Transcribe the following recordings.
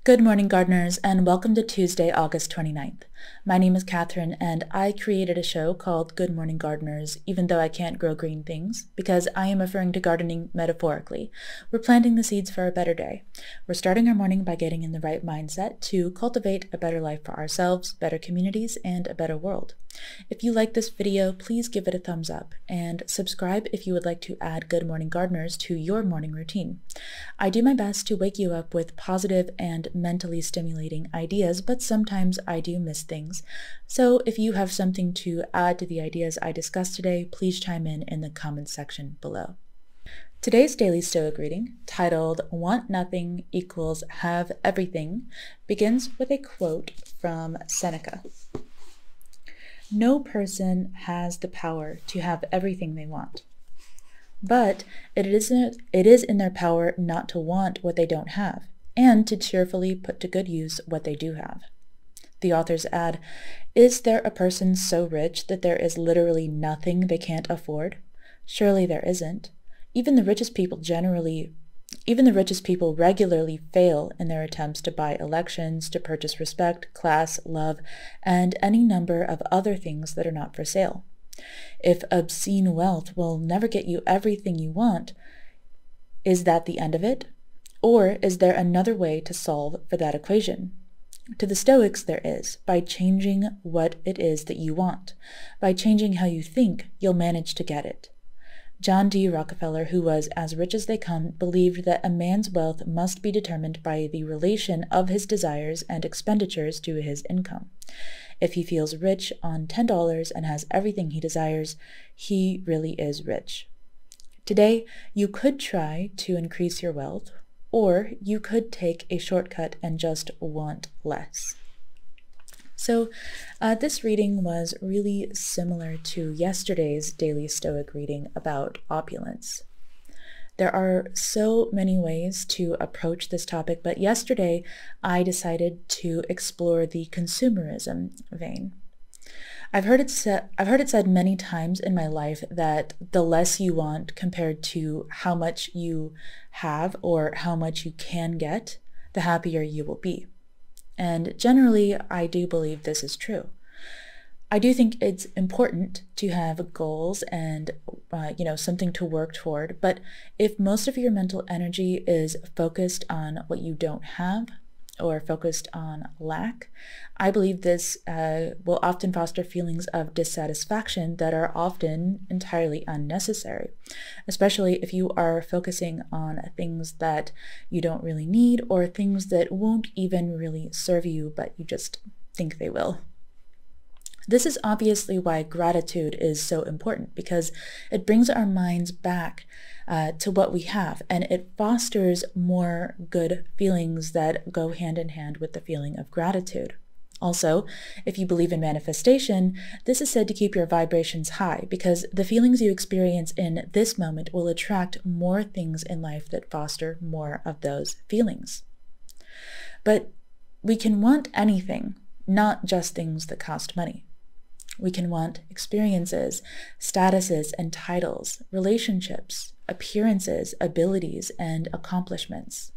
Good morning, gardeners, and welcome to Tuesday, August 29th. My name is Catherine, and I created a show called Good Morning Gardeners, even though I can't grow green things, because I am referring to gardening metaphorically. We're planting the seeds for a better day. We're starting our morning by getting in the right mindset to cultivate a better life for ourselves, better communities, and a better world. If you like this video, please give it a thumbs up, and subscribe if you would like to add Good Morning Gardeners to your morning routine. I do my best to wake you up with positive and mentally stimulating ideas, but sometimes I do miss things. So if you have something to add to the ideas I discussed today, please chime in the comments section below. Today's daily Stoic reading, titled Want Nothing Equals Have Everything, begins with a quote from Seneca. No person has the power to have everything they want, but it is in their power not to want what they don't have, and to cheerfully put to good use what they do have. The authors add, is there a person so rich that there is literally nothing they can't afford? Surely there isn't. Even the richest people regularly fail in their attempts to buy elections, to purchase respect, class, love, and any number of other things that are not for sale. If obscene wealth will never get you everything you want, is that the end of it? Or is there another way to solve for that equation? To the Stoics, there is, by changing what it is that you want. By changing how you think, you'll manage to get it. John D. Rockefeller, who was as rich as they come, believed that a man's wealth must be determined by the relation of his desires and expenditures to his income. If he feels rich on $10 and has everything he desires, he really is rich. Today, you could try to increase your wealth, or you could take a shortcut and just want less. So this reading was really similar to yesterday's daily Stoic reading about opulence. There are so many ways to approach this topic, but yesterday I decided to explore the consumerism vein. I've heard it said many times in my life that the less you want compared to how much you have or how much you can get, the happier you will be. And generally, I do believe this is true. I do think it's important to have goals and, something to work toward. But if most of your mental energy is focused on what you don't have or focused on lack, I believe this will often foster feelings of dissatisfaction that are often entirely unnecessary, especially if you are focusing on things that you don't really need or things that won't even really serve you, but you just think they will. This is obviously why gratitude is so important, because it brings our minds back to what we have, and it fosters more good feelings that go hand in hand with the feeling of gratitude. Also, if you believe in manifestation, this is said to keep your vibrations high, because the feelings you experience in this moment will attract more things in life that foster more of those feelings. But we can want anything, not just things that cost money. We can want experiences, statuses and titles, relationships, appearances, abilities, and accomplishments.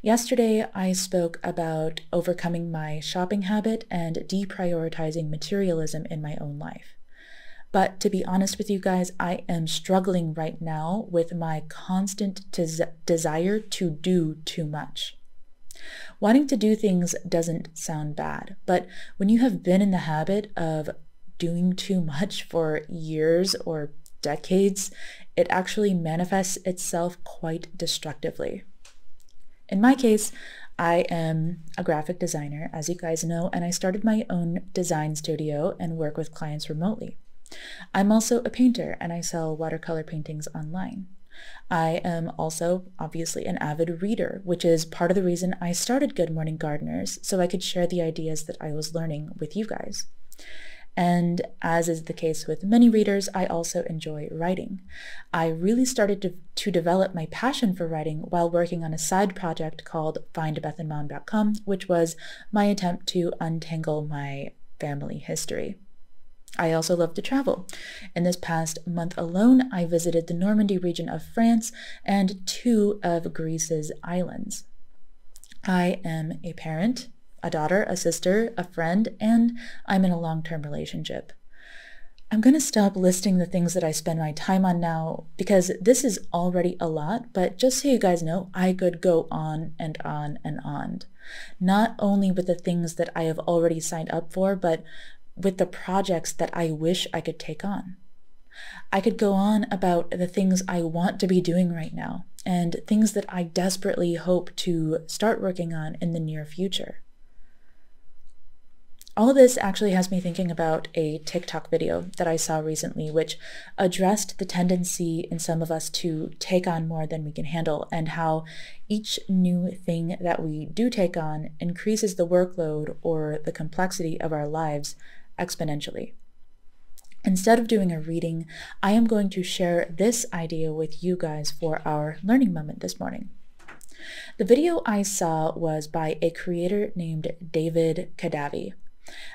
Yesterday, I spoke about overcoming my shopping habit and deprioritizing materialism in my own life. But to be honest with you guys, I am struggling right now with my constant desire to do too much. Wanting to do things doesn't sound bad, but when you have been in the habit of doing too much for years or decades, it actually manifests itself quite destructively. In my case, I am a graphic designer, as you guys know, and I started my own design studio and work with clients remotely. I'm also a painter, and I sell watercolor paintings online. I am also obviously an avid reader, which is part of the reason I started Good Morning Gardeners, so I could share the ideas that I was learning with you guys. And as is the case with many readers, I also enjoy writing. I really started to develop my passion for writing while working on a side project called findbethandmom.com, which was my attempt to untangle my family history. I also love to travel. In this past month alone, I visited the Normandy region of France and 2 of Greece's islands. I am a parent, a daughter, a sister, a friend, and I'm in a long-term relationship. I'm going to stop listing the things that I spend my time on now because this is already a lot, but just so you guys know, I could go on and on and on. Not only with the things that I have already signed up for, but with the projects that I wish I could take on. I could go on about the things I want to be doing right now and things that I desperately hope to start working on in the near future. All of this actually has me thinking about a TikTok video that I saw recently, which addressed the tendency in some of us to take on more than we can handle, and how each new thing that we do take on increases the workload or the complexity of our lives exponentially. Instead of doing a reading, I am going to share this idea with you guys for our learning moment this morning. The video I saw was by a creator named David Kadavy.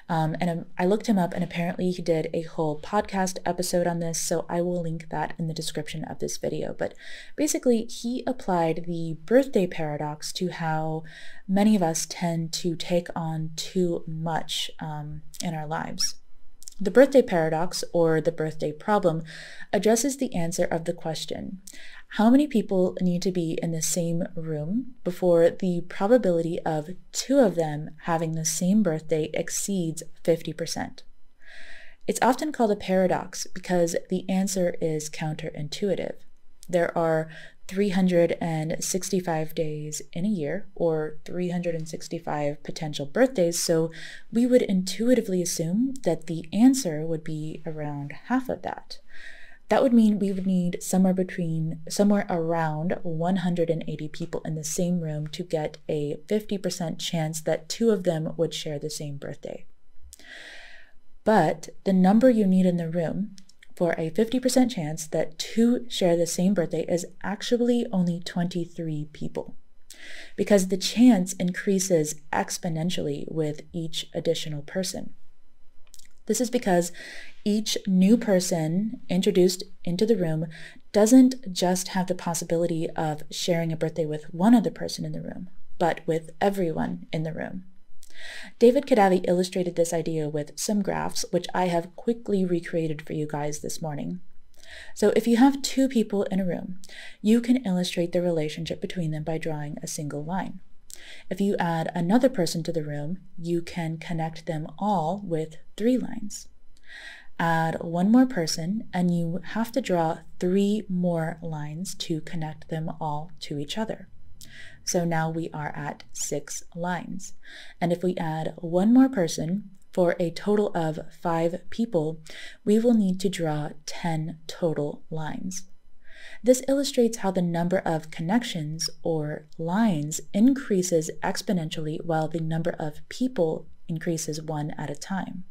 I looked him up, and apparently he did a whole podcast episode on this, so I will link that in the description of this video. But basically, he applied the birthday paradox to how many of us tend to take on too much in our lives. The birthday paradox, or the birthday problem, addresses the answer of the question: how many people need to be in the same room before the probability of two of them having the same birthday exceeds 50%? It's often called a paradox because the answer is counterintuitive. There are 365 days in a year, or 365 potential birthdays, so we would intuitively assume that the answer would be around half of that. That would mean we would need somewhere around 180 people in the same room to get a 50% chance that two of them would share the same birthday. But the number you need in the room for a 50% chance that two share the same birthday is actually only 23 people, because the chance increases exponentially with each additional person. This is because each new person introduced into the room doesn't just have the possibility of sharing a birthday with one other person in the room, but with everyone in the room. David Kadavy illustrated this idea with some graphs, which I have quickly recreated for you guys this morning. So if you have two people in a room, you can illustrate the relationship between them by drawing a single line. If you add another person to the room, you can connect them all with 3 lines. Add one more person, and you have to draw 3 more lines to connect them all to each other. So now we are at 6 lines. And if we add one more person, for a total of 5 people, we will need to draw 10 total lines. This illustrates how the number of connections, or lines, increases exponentially while the number of people increases one at a time.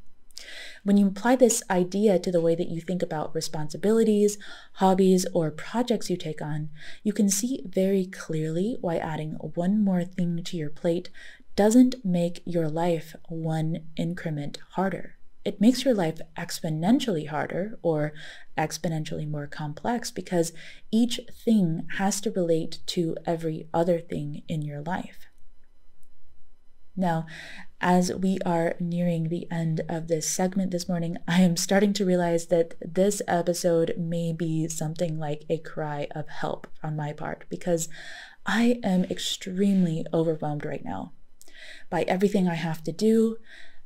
When you apply this idea to the way that you think about responsibilities, hobbies, or projects you take on, you can see very clearly why adding one more thing to your plate doesn't make your life one increment harder. It makes your life exponentially harder, or exponentially more complex, because each thing has to relate to every other thing in your life. Now, as we are nearing the end of this segment this morning, I am starting to realize that this episode may be something like a cry of help on my part, because I am extremely overwhelmed right now by everything I have to do,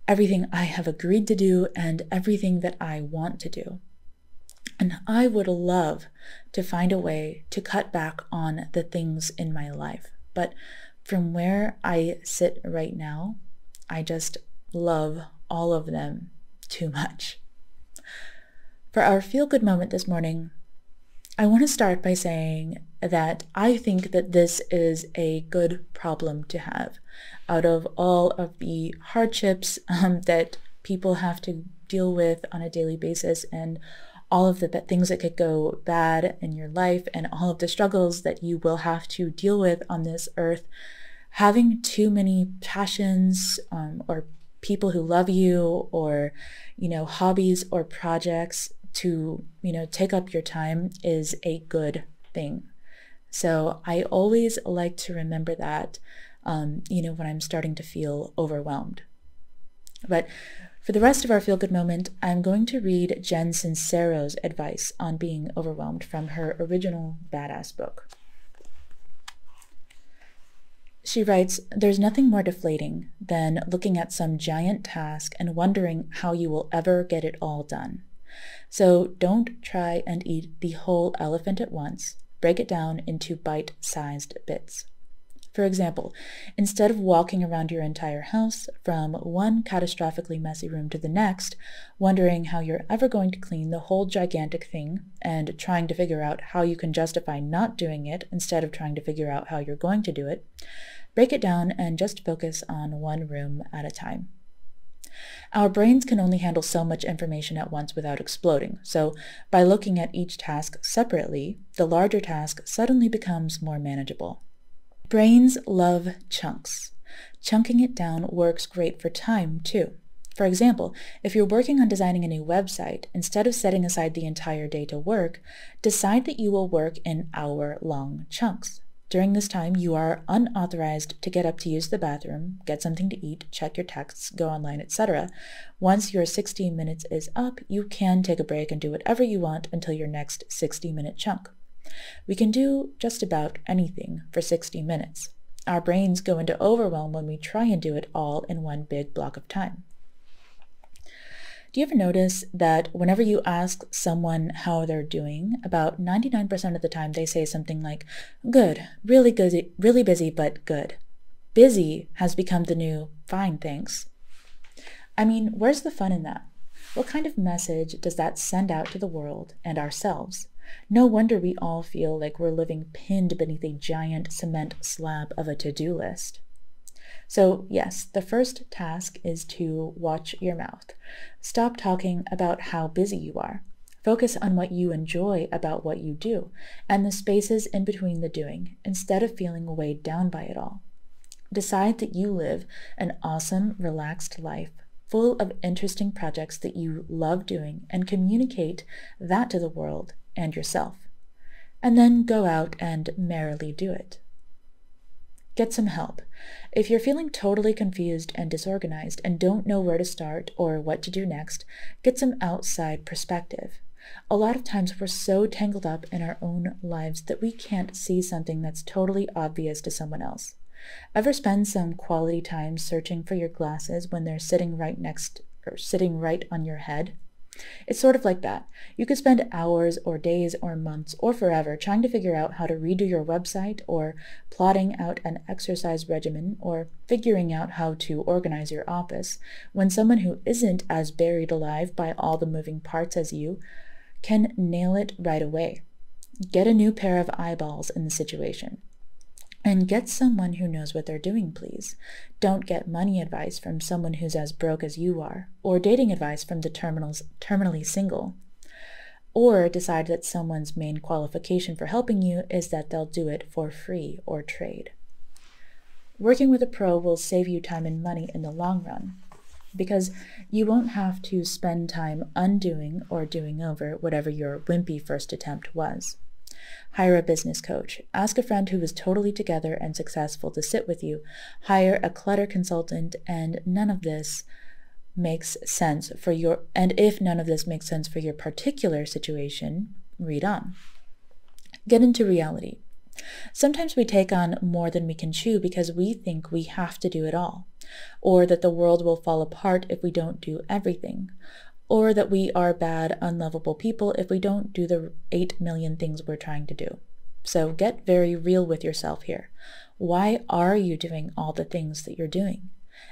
everything I have agreed to do, and everything that I want to do. And I would love to find a way to cut back on the things in my life. But from where I sit right now, I just love all of them too much. For our feel-good moment this morning, I want to start by saying that I think that this is a good problem to have. Out of all of the hardships that people have to deal with on a daily basis, and all of the things that could go bad in your life, and all of the struggles that you will have to deal with on this earth, having too many passions or people who love you, or hobbies or projects to take up your time is a good thing. So I always like to remember that when I'm starting to feel overwhelmed. But for the rest of our feel-good moment, I'm going to read Jen Sincero's advice on being overwhelmed from her original Badass book. She writes, "There's nothing more deflating than looking at some giant task and wondering how you will ever get it all done. So don't try and eat the whole elephant at once. Break it down into bite-sized bits. For example, instead of walking around your entire house from one catastrophically messy room to the next, wondering how you're ever going to clean the whole gigantic thing and trying to figure out how you can justify not doing it instead of trying to figure out how you're going to do it, break it down and just focus on one room at a time." Our brains can only handle so much information at once without exploding, so by looking at each task separately, the larger task suddenly becomes more manageable. Brains love chunks. Chunking it down works great for time, too. For example, if you're working on designing a new website, instead of setting aside the entire day to work, decide that you will work in hour-long chunks. During this time, you are unauthorized to get up to use the bathroom, get something to eat, check your texts, go online, etc. Once your 60 minutes is up, you can take a break and do whatever you want until your next 60-minute chunk. We can do just about anything for 60 minutes. Our brains go into overwhelm when we try and do it all in one big block of time. Do you ever notice that whenever you ask someone how they're doing, about 99% of the time they say something like, "Good, really busy, but good." Busy has become the new "fine, thanks." I mean, where's the fun in that? What kind of message does that send out to the world and ourselves? No wonder we all feel like we're living pinned beneath a giant cement slab of a to-do list. So yes, the first task is to watch your mouth. Stop talking about how busy you are. Focus on what you enjoy about what you do and the spaces in between the doing, instead of feeling weighed down by it all. Decide that you live an awesome, relaxed life full of interesting projects that you love doing, and communicate that to the world and yourself. And then go out and merrily do it. Get some help. If you're feeling totally confused and disorganized and don't know where to start or what to do next, get some outside perspective. A lot of times we're so tangled up in our own lives that we can't see something that's totally obvious to someone else. Ever spend some quality time searching for your glasses when they're sitting right on your head? It's sort of like that. You could spend hours or days or months or forever trying to figure out how to redo your website, or plotting out an exercise regimen, or figuring out how to organize your office, when someone who isn't as buried alive by all the moving parts as you can nail it right away. Get a new pair of eyeballs in the situation. And get someone who knows what they're doing, please. Don't get money advice from someone who's as broke as you are, or dating advice from the terminally single. Or decide that someone's main qualification for helping you is that they'll do it for free or trade. Working with a pro will save you time and money in the long run, because you won't have to spend time undoing or doing over whatever your wimpy first attempt was. Hire a business coach. Ask a friend who is totally together and successful to sit with you. Hire a clutter consultant, and if none of this makes sense for your particular situation, read on. Get into reality. Sometimes we take on more than we can chew because we think we have to do it all, or that the world will fall apart if we don't do everything, or that we are bad, unlovable people if we don't do the 8 million things we're trying to do. So get very real with yourself here. Why are you doing all the things that you're doing?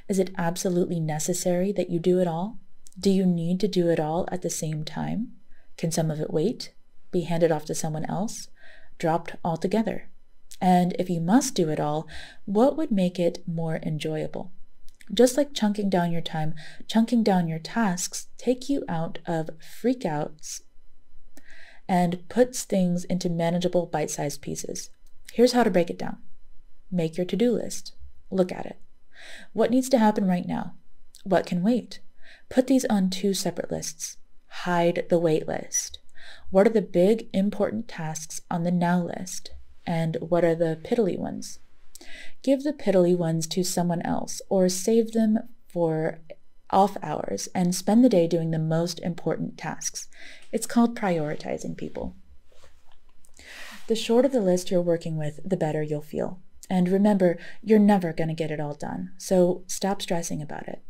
Is it absolutely necessary that you do it all? Do you need to do it all at the same time? Can some of it wait? Be handed off to someone else? Dropped altogether? And if you must do it all, what would make it more enjoyable? Just like chunking down your time, chunking down your tasks take you out of freakouts and puts things into manageable bite-sized pieces. Here's how to break it down. Make your to-do list. Look at it. What needs to happen right now? What can wait? Put these on 2 separate lists. Hide the wait list. What are the big, important tasks on the now list? And what are the piddly ones? Give the piddly ones to someone else, or save them for off hours and spend the day doing the most important tasks. It's called prioritizing, people. The shorter the list you're working with, the better you'll feel. And remember, you're never going to get it all done, so stop stressing about it.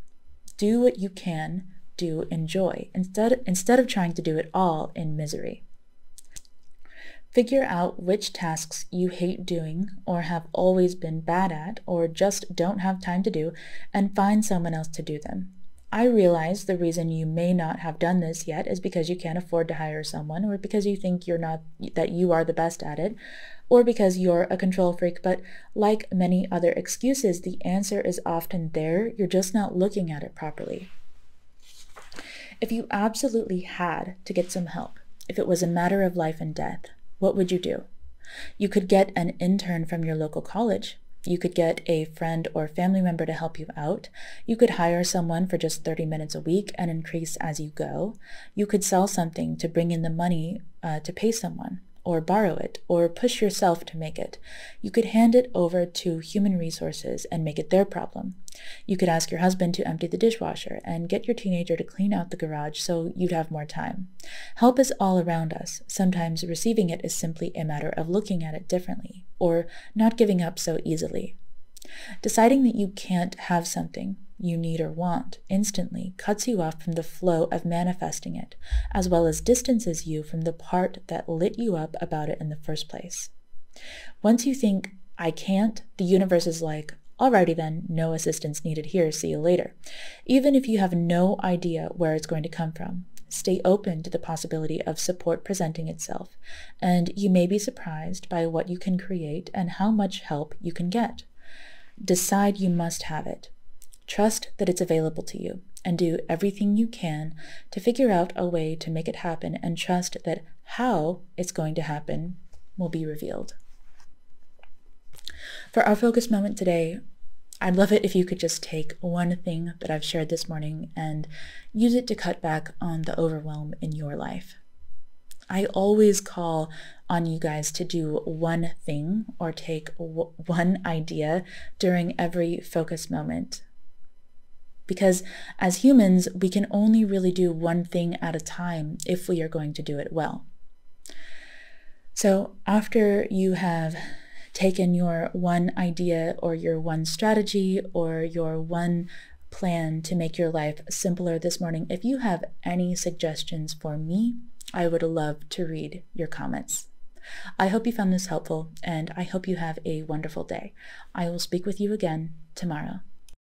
Do what you can do in joy, instead of trying to do it all in misery. Figure out which tasks you hate doing or have always been bad at or just don't have time to do, and find someone else to do them. I realize the reason you may not have done this yet is because you can't afford to hire someone, or because you think that you are the best at it, or because you're a control freak, but like many other excuses, the answer is often there. You're just not looking at it properly. If you absolutely had to get some help, if it was a matter of life and death, what would you do? You could get an intern from your local college. You could get a friend or family member to help you out. You could hire someone for just 30 minutes a week and increase as you go. You could sell something to bring in the money to pay someone, or borrow it, or push yourself to make it. You could hand it over to human resources and make it their problem. You could ask your husband to empty the dishwasher and get your teenager to clean out the garage so you'd have more time. Help is all around us. Sometimes receiving it is simply a matter of looking at it differently, or not giving up so easily. Deciding that you can't have something you need or want instantly cuts you off from the flow of manifesting it, as well as distances you from the part that lit you up about it in the first place. Once you think, I can't, the universe is like, alrighty then, no assistance needed here, see you later. Even if you have no idea where it's going to come from, stay open to the possibility of support presenting itself, and you may be surprised by what you can create and how much help you can get. Decide you must have it. Trust that it's available to you, and do everything you can to figure out a way to make it happen, and trust that how it's going to happen will be revealed. For our focus moment today, I'd love it if you could just take one thing that I've shared this morning and use it to cut back on the overwhelm in your life. I always call on you guys to do one thing or take one idea during every focus moment. Because as humans, we can only really do one thing at a time if we are going to do it well. So after you have taken your one idea or your one strategy or your one plan to make your life simpler this morning, if you have any suggestions for me, I would love to read your comments. I hope you found this helpful, and I hope you have a wonderful day. I will speak with you again tomorrow.